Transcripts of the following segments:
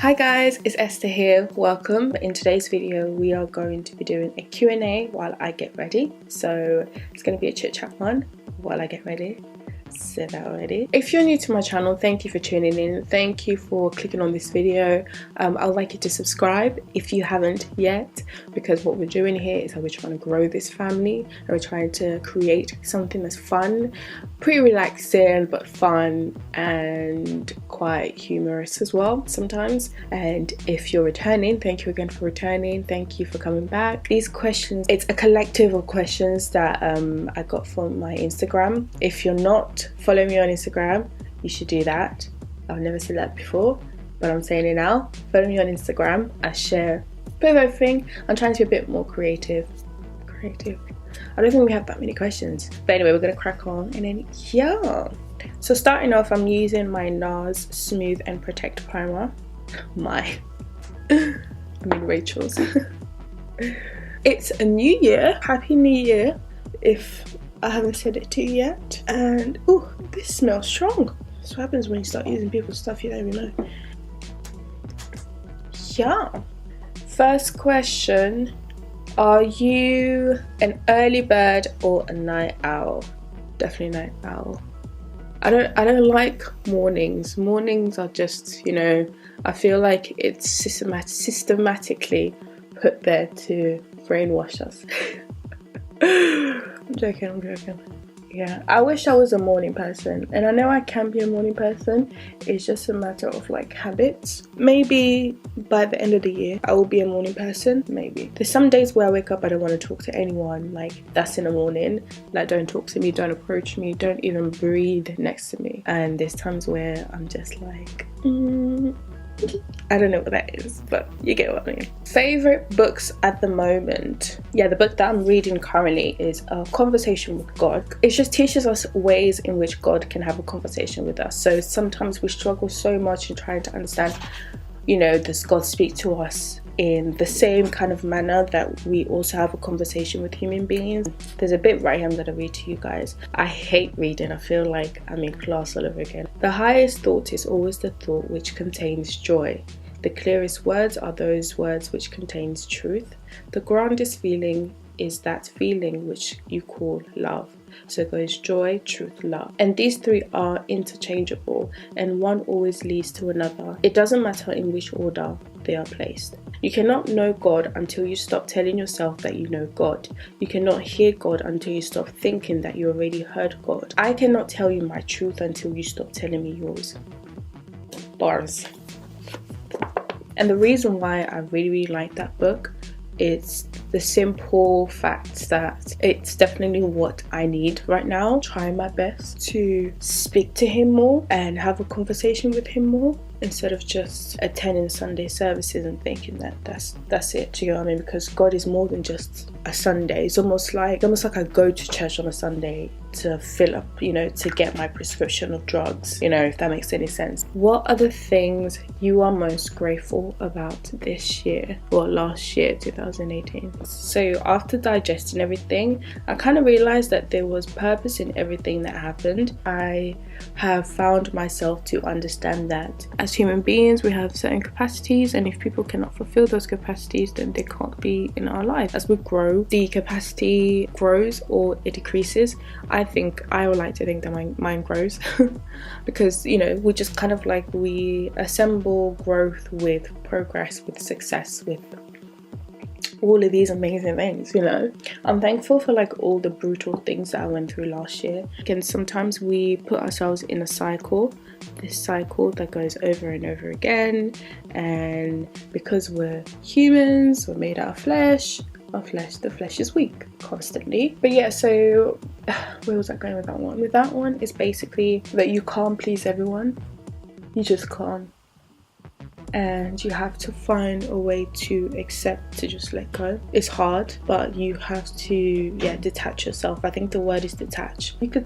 Hi guys, it's Esther here. Welcome. In today's video we are going to be doing a Q&A while I get ready. So it's going to be a chit chat one while I get ready. Said that already. If you're new to my channel, thank you for tuning in. Thank you for clicking on this video. I'd like you to subscribe if you haven't yet, because what we're doing here is that we're trying to grow this family and we're trying to create something that's fun, pretty relaxing but fun and quite humorous as well sometimes. And if you're returning, thank you again for returning. Thank you for coming back. These questions, it's a collective of questions that I got from my Instagram. If you're not following me on Instagram, you should do that. I've never said that before, but I'm saying it now. Follow me on Instagram. I share a bit of everything. I'm trying to be a bit more creative. I don't think we have that many questions, but anyway, we're gonna crack on. And then yeah, so starting off, I'm using my NARS Smooth and Protect primer. Rachel's. It's a new year. Happy New Year if I haven't said it to you yet. And oh, this smells strong. That's what happens when you start using people's stuff you don't even know. Yeah. First question. Are you an early bird or a night owl? Definitely night owl. I don't like mornings. Mornings are just, I feel like it's systematically put there to brainwash us. I'm joking. Yeah, I wish I was a morning person, and I know I can be a morning person. It's just a matter of like habits. Maybe by the end of the year I will be a morning person. Maybe there's some days where I wake up, I don't want to talk to anyone, like that's in the morning. Like, don't talk to me, don't approach me, don't even breathe next to me. And there's times where I'm just like I don't know what that is, but you get what I mean. Favorite books at the moment? Yeah, the book that I'm reading currently is A Conversation with God. It just teaches us ways in which God can have a conversation with us. So sometimes we struggle so much in trying to understand, does God speak to us in the same kind of manner that we also have a conversation with human beings? There's a bit right here I'm going to read to you guys. I hate reading. I feel like I'm in class all over again. The highest thought is always the thought which contains joy. The clearest words are those words which contains truth. The grandest feeling is that feeling which you call love. So it goes joy, truth, love. And these three are interchangeable, and one always leads to another. It doesn't matter in which order they are placed. You cannot know God until you stop telling yourself that you know God. You cannot hear God until you stop thinking that you already heard God. I cannot tell you my truth until you stop telling me yours. Bars. And the reason why I really like that book, it's the simple fact that it's definitely what I need right now. Trying my best to speak to him more and have a conversation with him more, instead of just attending Sunday services and thinking that that's it. Do you know what I mean? Because God is more than just a Sunday. It's almost like I go to church on a Sunday to fill up, to get my prescription of drugs, if that makes any sense. What are the things you are most grateful about this year, or last year, 2018? So after digesting everything, I kind of realized that there was purpose in everything that happened. I have found myself to understand that as human beings we have certain capacities, and if people cannot fulfill those capacities, then they can't be in our life. As we grow, the capacity grows or it decreases. I would like to think that mine grows because we just kind of like, we assemble growth with progress, with success, with all of these amazing things. I'm thankful for like all the brutal things that I went through last year. And sometimes we put ourselves in a cycle, this cycle that goes over and over again, and because we're humans, we're made out of flesh. The flesh is weak constantly. But yeah, so where was I going with that one? With that one, it's basically that you can't please everyone. You just can't. And you have to find a way to accept, to just let go. It's hard, but you have to detach yourself. I think the word is detach. People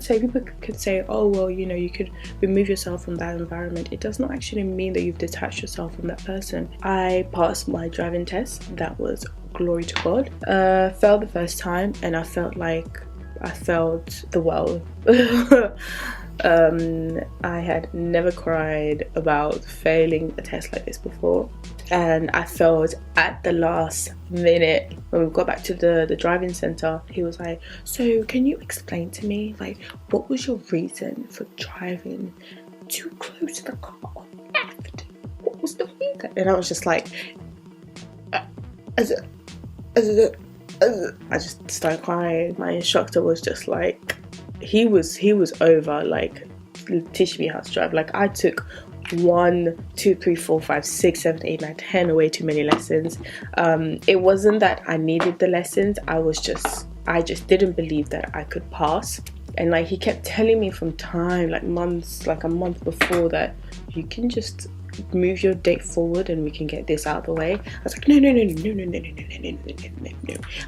could say, oh well, you could remove yourself from that environment. It does not actually mean that you've detached yourself from that person. I passed my driving test. That was glory to God. Failed the first time, and I felt like I failed the world. I had never cried about failing a test like this before, and I felt at the last minute when we got back to the driving centre, he was like, so can you explain to me, like, what was your reason for driving too close to the car on left? What was the reason? And I was just like, I just started crying. My instructor was just like, he was over, like, teaching me how to drive. Like, I took 1, 2, 3, 4, 5, 6, 7, 8, 9, 10 way too many lessons. It wasn't that I needed the lessons, I just didn't believe that I could pass. And like, he kept telling me from time, like months, like a month before, that you can just move your date forward and we can get this out of the way. I was like, no,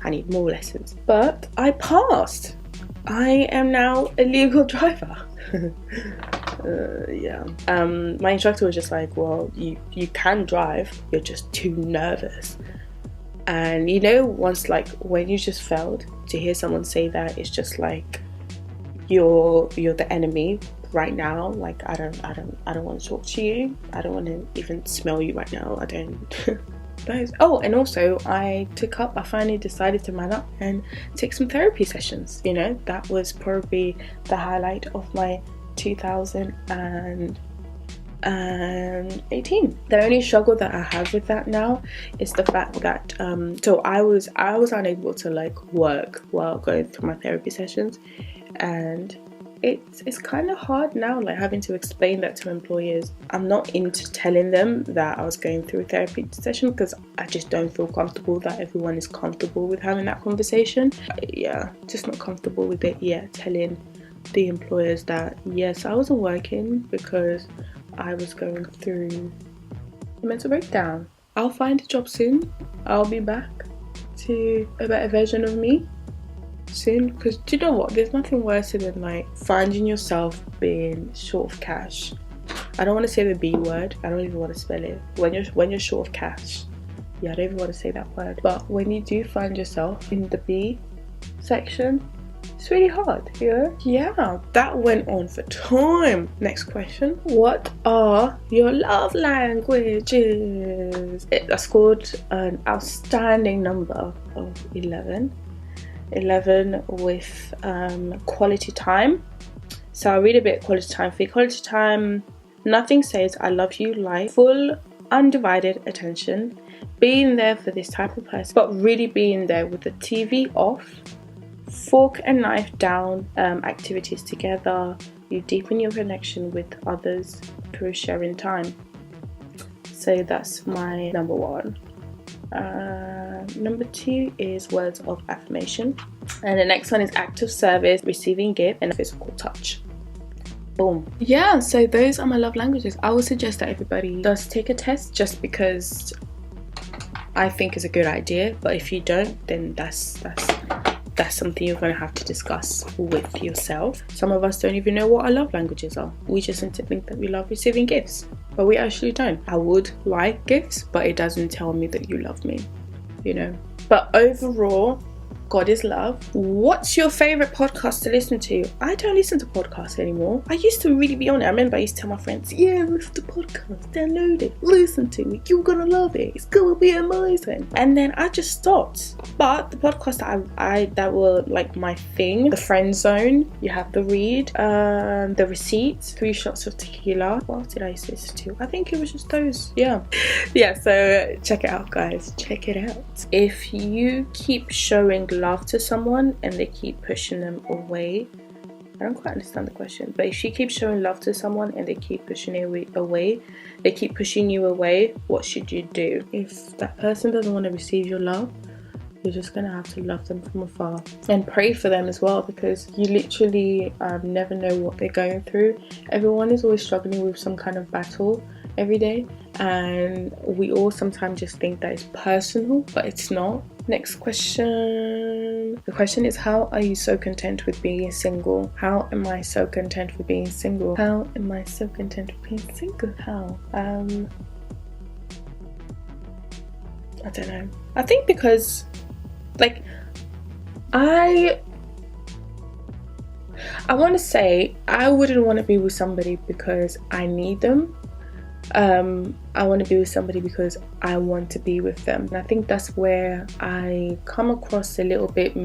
I need more lessons. But I passed. I am now a legal driver. My instructor was just like, well, you can drive, you're just too nervous. And you know, once, like, when you just failed, to hear someone say that, it's just like, you're the enemy right now. Like, I don't want to talk to you. I don't want to even smell you right now. I don't. Oh, and also I finally decided to man up and take some therapy sessions. You know, that was probably the highlight of my 2018. The only struggle that I have with that now is the fact that so I was unable to like work while going through my therapy sessions, and it's kind of hard now, like having to explain that to employers. I'm not into telling them that I was going through a therapy session because I just don't feel comfortable that everyone is comfortable with having that conversation. Yeah, just not comfortable with it yet, telling the employers that yes, I wasn't working because I was going through a mental breakdown. I'll find a job soon. I'll be back to a better version of me soon, because do you know what, there's nothing worse than like finding yourself being short of cash. I don't want to say the B word, I don't even want to spell it. When you're short of cash, yeah, I don't even want to say that word, but when you do find yourself in the B section, it's really hard, you know? Yeah, that went on for time. Next question. What are your love languages? I scored an outstanding number of 11 with quality time. So I'll read a bit of quality time for you. Quality time: nothing says I love you like full undivided attention, being there for this type of person, but really being there with the TV off, fork and knife down, activities together. You deepen your connection with others through sharing time. So that's my number one. Number two is words of affirmation, and the next one is acts of service, receiving gift, and physical touch. Boom. Yeah, so those are my love languages. I would suggest that everybody does take a test, just because I think it's a good idea, but if you don't, then that's something you're going to have to discuss with yourself. Some of us don't even know what our love languages are. We just seem to think that we love receiving gifts, but we actually don't. I would like gifts, but it doesn't tell me that you love me, you know. But overall, God is love. What's your favourite podcast to listen to? I don't listen to podcasts anymore. I used to really be on it. I remember I used to tell my friends, yeah, listen to podcasts, download it, listen to it, you're gonna love it, it's gonna be amazing. And then I just stopped. But the podcasts that were like my thing: The Friend Zone, You Have the Read, The Receipt, 3 Shots of Tequila. What else did I used to listen to? I think it was just those. Yeah, so check it out, guys, check it out. If you keep showing love to someone and they keep pushing them away, I don't quite understand the question, but if you keep showing love to someone and they keep pushing you away, what should you do? If that person doesn't want to receive your love, you're just gonna have to love them from afar and pray for them as well, because you literally never know what they're going through. Everyone is always struggling with some kind of battle every day, and we all sometimes just think that it's personal, but it's not. Next question. The question is, how are you so content with being single? How am I so content with being single? How am I so content with being single? How? I don't know. I think because, like, I I want to say I wouldn't want to be with somebody because I need them. I want to be with somebody because I want to be with them. And I think that's where I come across a little bit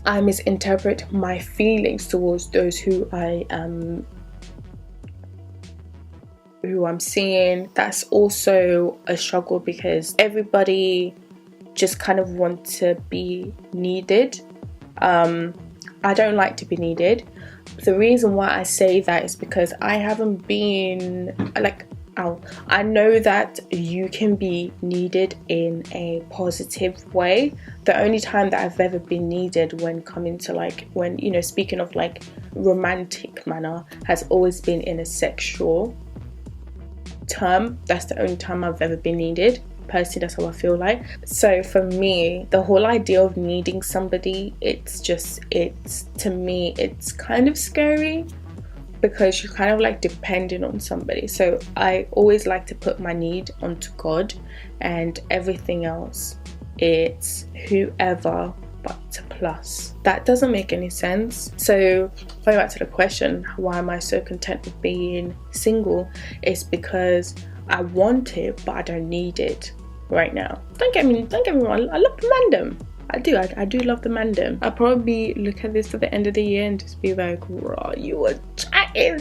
I misinterpret my feelings towards those who I'm seeing. That's also a struggle because everybody just kind of want to be needed. I don't like to be needed. The reason why I say that is because I haven't been like, I know that you can be needed in a positive way. The only time that I've ever been needed when coming to like, when, you know, speaking of like romantic manner, has always been in a sexual term. That's the only time I've ever been needed. Personally, that's how I feel like. So for me, the whole idea of needing somebody, it's to me, it's kind of scary because you're kind of like depending on somebody. So I always like to put my need onto God, and everything else, it's whoever but to plus. That doesn't make any sense. So going back to the question, why am I so content with being single? It's because I want it, but I don't need it right now. Don't get me wrong, I love the mandem. I do love the mandem. I'll probably look at this at the end of the year and just be like, raw, you were chatting.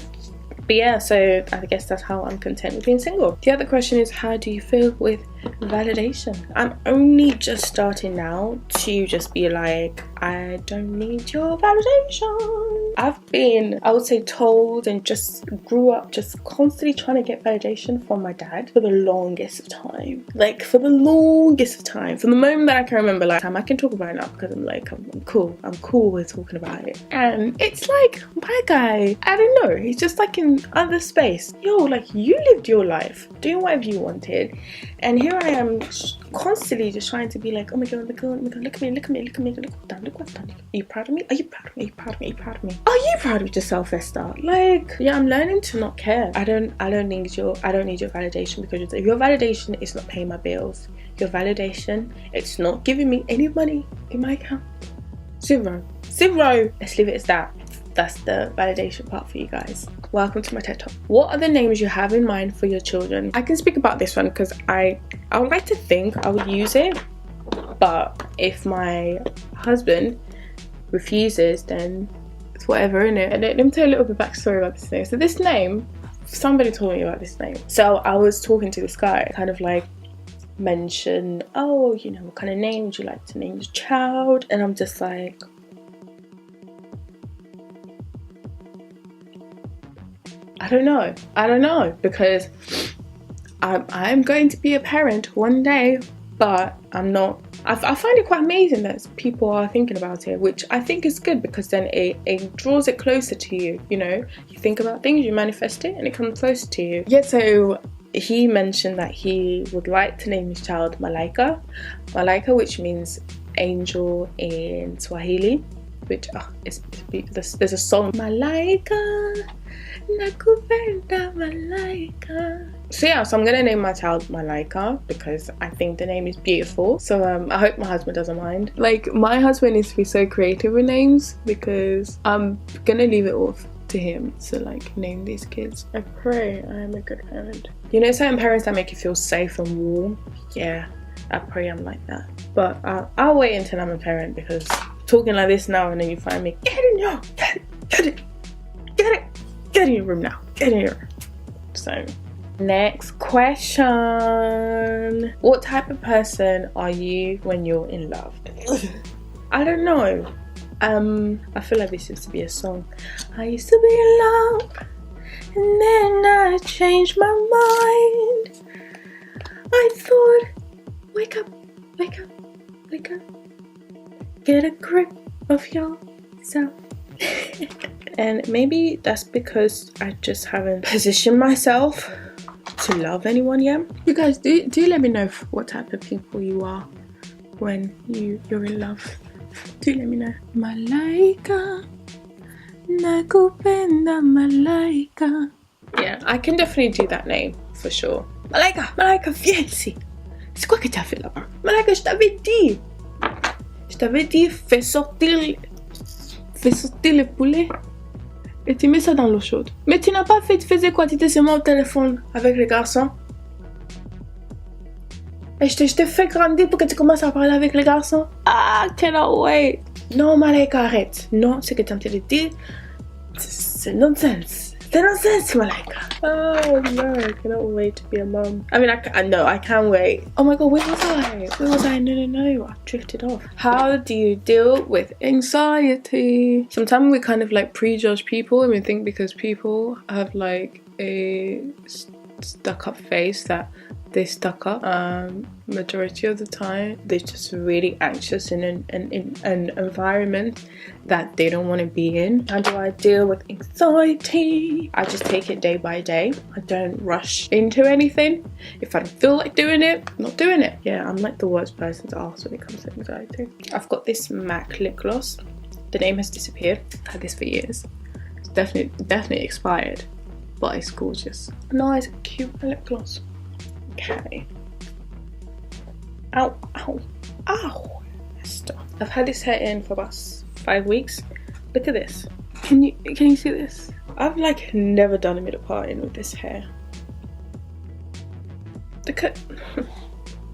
But yeah, so I guess that's how I'm content with being single. The other question is, how do you feel with validation? I'm only just starting now to just be like, I don't need your validation. I've been, I would say, told and just grew up just constantly trying to get validation from my dad for the longest of time. Like, for the longest of time. From the moment that I can remember, like, I can talk about it now because I'm like, I'm cool. I'm cool with talking about it. And it's like, my guy, I don't know, he's just like in other space. Yo, like, you lived your life doing whatever you wanted, and here I am constantly just trying to be like, oh my god, look at me, look what I've done. Are you proud of me? Are you proud of me? Are you proud of me? Are you proud of me? Are you proud of yourself, Esther? Like, yeah, I'm learning to not care. I don't need your validation, because if your validation is not paying my bills, your validation, it's not giving me any money in my account. Zero. Let's leave it as that. That's the validation part for you guys. Welcome to my TED Talk. What are the names you have in mind for your children? I can speak about this one because I would like to think I would use it, but if my husband refuses, then it's whatever, innit? And let me tell you a little bit backstory about this name. So this name, somebody told me about this name. So I was talking to this guy, kind of like mention, oh, you know, what kind of name would you like to name your child? And I'm just like, I don't know, because I'm going to be a parent one day, but I'm not. I find it quite amazing that people are thinking about it, which I think is good, because then it draws it closer to you. You know, you think about things, you manifest it, and it comes closer to you. Yeah, so he mentioned that he would like to name his child Malaika, which means angel in Swahili, which there's a song, Malaika nakupenda Malaika. So yeah, so I'm gonna name my child Malaika because I think the name is beautiful. So I hope my husband doesn't mind. Like, my husband needs to be so creative with names, because I'm gonna leave it off to him to like name these kids. I pray I am a good parent. You know, certain parents that make you feel safe and warm. Yeah, I pray I'm like that. But I'll wait until I'm a parent, because talking like this now and then you find me, get in your room now. Get in your room. So, next question. What type of person are you when you're in love? I don't know. I feel like this used to be a song. I used to be in love, and then I changed my mind. I thought, wake up. Get a grip of yourself. And maybe that's because I just haven't positioned myself to love anyone yet. You guys, do let me know what type of people you are when you're in love. Do let me know. Malaika, nakupenda Malaika. Yeah, I can definitely do that name for sure. Malaika, viens. C'est quoi que tu as fait là-bas? Malaika, je t'avais dit, fais sortir fais sauter le poulet et tu mets ça dans l'eau chaude. Mais tu n'as pas fait, tu faisais quoi? Tu étais seulement au téléphone avec les garçons? Et je t'ai fait grandir pour que tu commences à parler avec les garçons? Ah, cannot wait. Non, Malaika, arrête. Non, ce que tu es en train de dire, c'est nonsense. C'est nonsense, Malaika. Oh no, I cannot wait to be a mom. I mean, I can't wait. Oh my god, where was I? Where was I? No, I drifted off. How do you deal with anxiety? Sometimes we kind of like prejudge people and we think because people have like a stuck up face that they're stuck up. Majority of the time they're just really anxious in an environment that they don't want to be in. How do I deal with anxiety? I just take it day by day. I don't rush into anything. If I don't feel like doing it, I'm not doing it. Yeah, I'm like the worst person to ask when it comes to anxiety. I've got this MAC lip gloss. The name has disappeared. I've had this for years. It's definitely expired, but it's gorgeous. Nice, cute lip gloss. Okay. Ow, ow, ow. Esther. I've had this hair in for about 5 weeks. Look at this. Can you see this? I've like never done a middle part in with this hair. Look at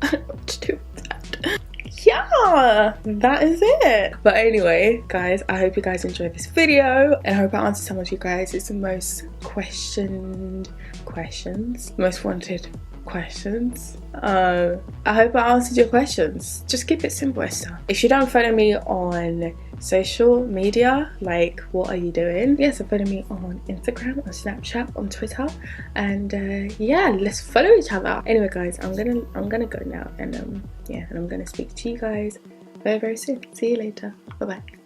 I don't know what to do with that. Yeah, that is it. But anyway, guys, I hope you guys enjoyed this video and I hope I answered some of you guys' most questioned questions, most wanted questions. I hope I answered your questions. Just keep it simple, Esther. If you don't follow me on social media, like what are you doing? Yeah, so follow me on Instagram, on Snapchat, on Twitter, and yeah, let's follow each other. Anyway, guys, I'm gonna go now, and yeah, and I'm gonna speak to you guys very, very soon. See you later. Bye bye.